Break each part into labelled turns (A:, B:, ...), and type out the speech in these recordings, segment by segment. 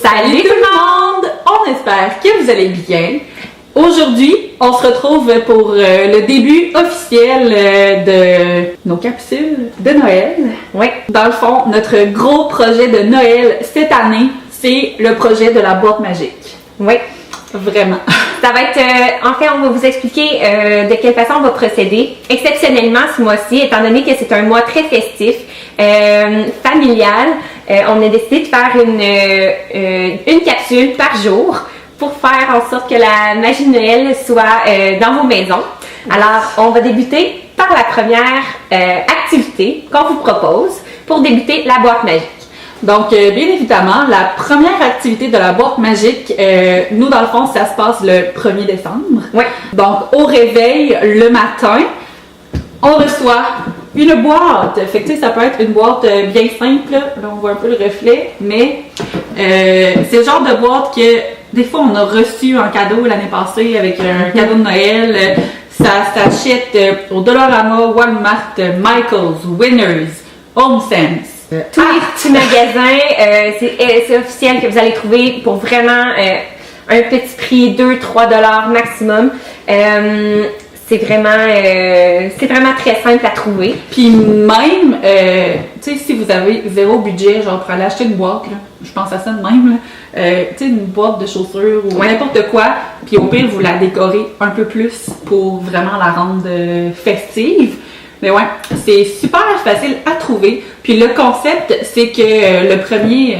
A: Salut tout le monde! On espère que vous allez bien. Aujourd'hui, on se retrouve pour le début officiel de nos capsules de Noël.
B: Oui.
A: Dans le fond, notre gros projet de Noël cette année, c'est le projet de la boîte magique.
B: Oui.
A: Vraiment.
B: Ça va être, en fait, on va vous expliquer de quelle façon on va procéder. Exceptionnellement, ce mois-ci, étant donné que c'est un mois très festif, familial, on a décidé de faire une capsule par jour pour faire en sorte que la magie de Noël soit dans vos maisons. Alors, on va débuter par la première activité qu'on vous propose pour débuter la boîte magique.
A: Donc, bien évidemment, la première activité de la boîte magique, nous, dans le fond, ça se passe le 1er décembre.
B: Oui.
A: Donc, au réveil, le matin, on reçoit une boîte. Fait que, tu sais, ça peut être une boîte bien simple. Là, on voit un peu le reflet, mais c'est le genre de boîte que, des fois, on a reçu en cadeau l'année passée avec un cadeau de Noël. Ça s'achète au Dollarama, Walmart, Michaels, Winners, HomeSense.
B: Tous les petits magasins, c'est officiel que vous allez trouver pour vraiment un petit prix, 2-3$ maximum. C'est vraiment très simple à trouver.
A: Puis même, tu sais, si vous avez zéro budget, genre pour aller acheter une boîte, là, je pense à ça de même, tu sais, une boîte de chaussures ou n'importe quoi, puis au pire, vous la décorez un peu plus pour vraiment la rendre festive. Mais ouais, c'est super facile à trouver. Puis le concept, c'est que le premier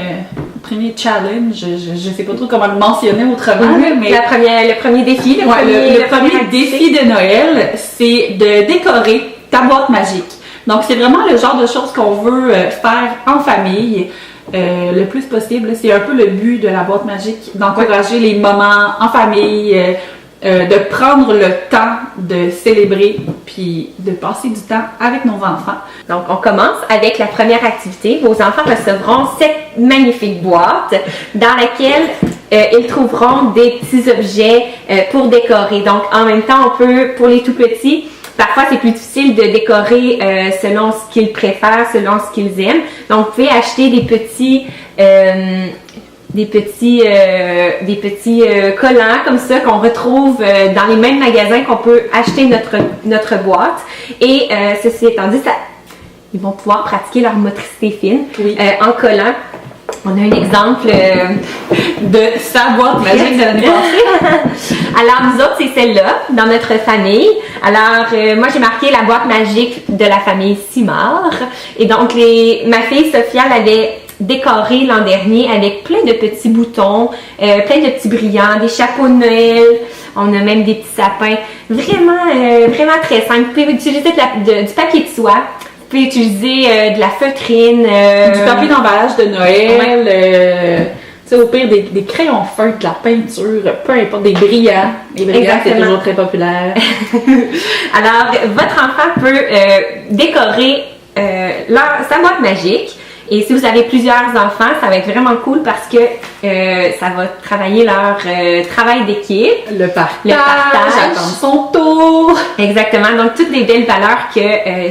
A: challenge, je sais pas trop comment le mentionner autrement, mais
B: le premier défi,
A: le premier défi de Noël, c'est de décorer ta boîte magique. Donc c'est vraiment le genre de choses qu'on veut faire en famille. Le plus possible, c'est un peu le but de la boîte magique, d'encourager les moments en famille, de prendre le temps de célébrer puis de passer du temps avec nos enfants.
B: Donc, on commence avec la première activité. Vos enfants recevront cette magnifique boîte dans laquelle ils trouveront des petits objets pour décorer. Donc, en même temps, on peut, pour les tout petits, parfois c'est plus difficile de décorer selon ce qu'ils préfèrent, selon ce qu'ils aiment. Donc, vous pouvez acheter des petits collants comme ça qu'on retrouve dans les mêmes magasins qu'on peut acheter notre boîte. Et ceci étant dit, ils vont pouvoir pratiquer leur motricité fine en collant. On a un exemple
A: de sa boîte magique de l'année passée.
B: Alors, nous autres, c'est celle-là, dans notre famille. Alors, moi, j'ai marqué la boîte magique de la famille Simard. Et donc, ma fille Sophia l'avait décoré l'an dernier avec plein de petits boutons, plein de petits brillants, des chapeaux de Noël, on a même des petits sapins. Vraiment très simple. Vous pouvez utiliser du papier de soie, vous pouvez utiliser de la feutrine,
A: du papier d'emballage de Noël, tu sais, au pire des crayons feutres, de la peinture, peu importe, des brillants. Les brillants, c'est toujours très populaire.
B: Alors, votre enfant peut décorer sa boîte magique. Et si vous avez plusieurs enfants, ça va être vraiment cool parce que ça va travailler leur travail d'équipe.
A: Le partage, attendre son tour.
B: Exactement. Donc, toutes des belles valeurs que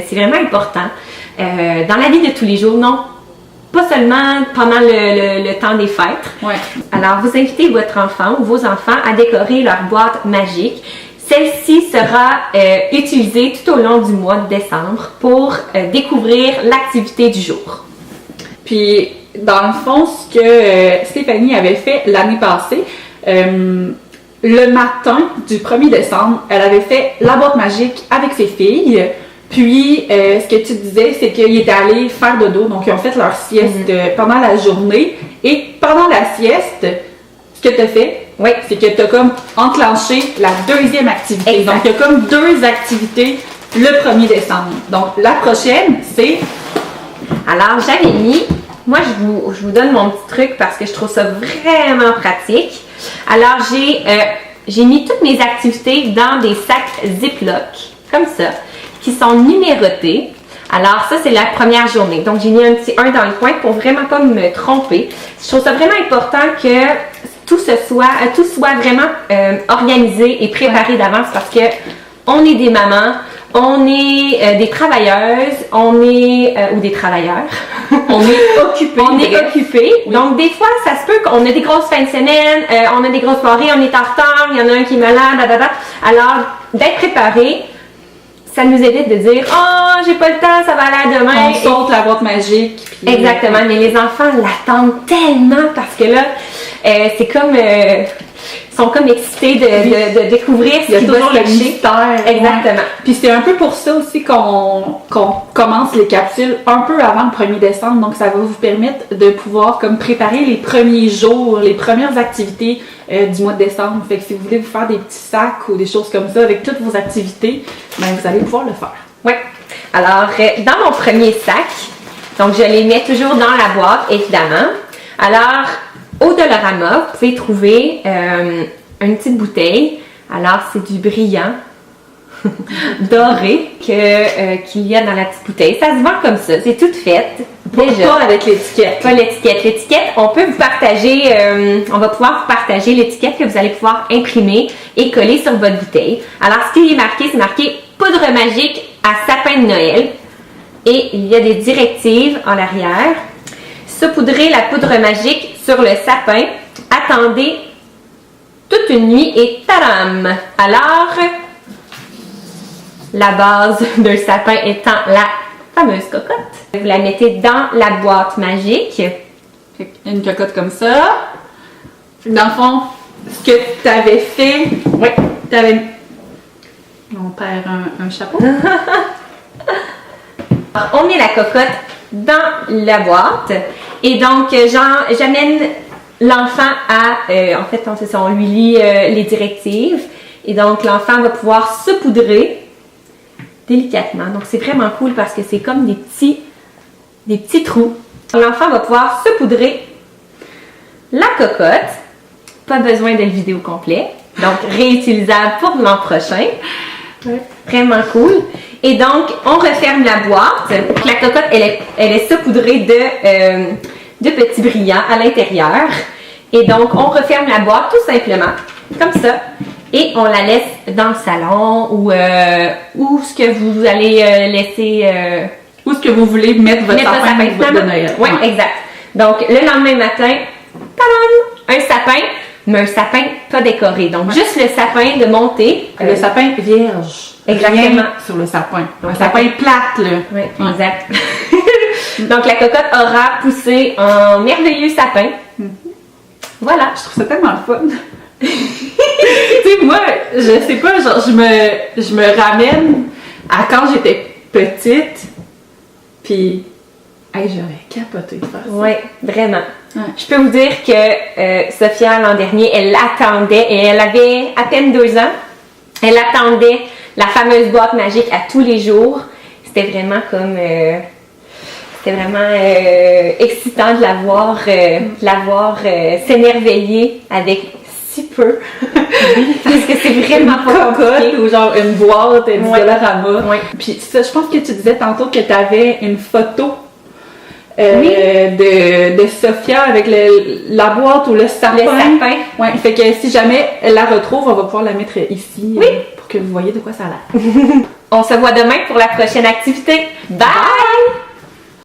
B: c'est vraiment important dans la vie de tous les jours. Non, pas seulement pendant le temps des fêtes.
A: Ouais.
B: Alors, vous invitez votre enfant ou vos enfants à décorer leur boîte magique. Celle-ci sera utilisée tout au long du mois de décembre pour découvrir l'activité du jour.
A: Puis, dans le fond, ce que Stéphanie avait fait l'année passée, le matin du 1er décembre, elle avait fait la boîte magique avec ses filles. Puis, ce que tu disais, c'est qu'ils étaient allés faire dodo, donc ils ont fait leur sieste pendant la journée. Et pendant la sieste, ce que tu as fait, c'est que tu as comme enclenché la deuxième activité.
B: Exact.
A: Donc, il y a comme deux activités le 1er décembre. Donc, la prochaine, c'est...
B: Alors, j'avais mis, moi je vous donne mon petit truc parce que je trouve ça vraiment pratique. Alors, j'ai mis toutes mes activités dans des sacs Ziploc, comme ça, qui sont numérotés. Alors, ça, c'est la première journée. Donc, j'ai mis un petit 1 dans le coin pour vraiment pas me tromper. Je trouve ça vraiment important que tout soit vraiment organisé et préparé d'avance parce que on est des mamans, on est des travailleuses, ou des travailleurs. On est occupé. On est occupé.
A: Oui.
B: Donc, des fois, ça se peut qu'on a des grosses fins de semaine, on a des grosses soirées, on est en retard, il y en a un qui est malade, blablabla. Alors, d'être préparé, ça nous évite de dire « Oh, j'ai pas le temps, ça va aller à demain. »
A: On saute la boîte magique. Puis,
B: Exactement, mais les enfants l'attendent tellement parce que là, c'est comme... ils sont comme excités de découvrir ce
A: il y a
B: qui va
A: toujours
B: se
A: le
B: cacher.
A: mystère.
B: Exactement.
A: Ouais. Puis c'est un peu pour ça aussi qu'on commence les capsules un peu avant le 1er décembre. Donc ça va vous permettre de pouvoir comme préparer les premiers jours, les premières activités du mois de décembre. Fait que si vous voulez vous faire des petits sacs ou des choses comme ça avec toutes vos activités, ben vous allez pouvoir le faire.
B: Oui. Alors, dans mon premier sac, donc je les mets toujours dans la boîte, évidemment. Alors, au Dollarama, vous pouvez trouver une petite bouteille. Alors, c'est du brillant doré qu'il y a dans la petite bouteille. Ça se vend comme ça, c'est tout fait. Déjà.
A: Pas avec l'étiquette.
B: Pas l'étiquette. L'étiquette, on peut vous partager, on va pouvoir vous partager l'étiquette que vous allez pouvoir imprimer et coller sur votre bouteille. Alors, ce qui est marqué, c'est marqué poudre magique à sapin de Noël. Et il y a des directives en arrière. Saupoudrez la poudre magique sur le sapin. Attendez toute une nuit et tadam! Alors, la base d'un sapin étant la fameuse cocotte. Vous la mettez dans la boîte magique.
A: Une cocotte comme ça. Dans le fond, ce que tu avais fait, oui, tu avais. On perd un chapeau.
B: Alors, on met la cocotte dans la boîte et donc j'amène l'enfant à, en fait, on lui lit les directives et donc l'enfant va pouvoir saupoudrer délicatement. Donc c'est vraiment cool parce que c'est comme des petits trous. L'enfant va pouvoir saupoudrer la cocotte. Pas besoin de le vider au complet. Donc réutilisable pour l'an prochain.
A: Ouais.
B: Vraiment cool. Et donc, on referme la boîte. La cocotte, elle est saupoudrée de petits brillants à l'intérieur. Et donc, on referme la boîte tout simplement, comme ça. Et on la laisse dans le salon ou ce que vous allez laisser...
A: Où est-ce que vous voulez mettre votre sapin de Noël.
B: Oui, exact. Donc, le lendemain matin, tadam, un sapin, mais un sapin pas décoré. Donc, juste le sapin de monter.
A: Le sapin vierge.
B: Exactement.
A: Rien sur le sapin. Un sapin plate, là.
B: Oui, exact. Donc, la cocotte aura poussé un merveilleux sapin. Voilà.
A: Je trouve ça tellement le fun. Tu sais, moi, je sais pas, genre, je me ramène à quand j'étais petite, puis, hey, j'aurais capoté de faire ça.
B: Oui, vraiment.
A: Ouais.
B: Je peux vous dire que Sophia, l'an dernier, elle l'attendait et elle avait à peine 2 ans. Elle attendait la fameuse boîte magique à tous les jours. C'était vraiment comme... c'était vraiment excitant de la voir s'émerveiller avec si peu. Parce que c'est vraiment pas compliqué.
A: Ou genre une boîte, du
B: Ouais.
A: Dollarama.
B: Ouais.
A: Puis ça, je pense que tu disais tantôt que tu avais une photo
B: Oui.
A: de Sophia avec la boîte ou le sapin.
B: Le sapin.
A: Ouais, fait que si jamais elle la retrouve, on va pouvoir la mettre ici pour que vous voyez de quoi ça a l'air.
B: On se voit demain pour la prochaine activité. Bye!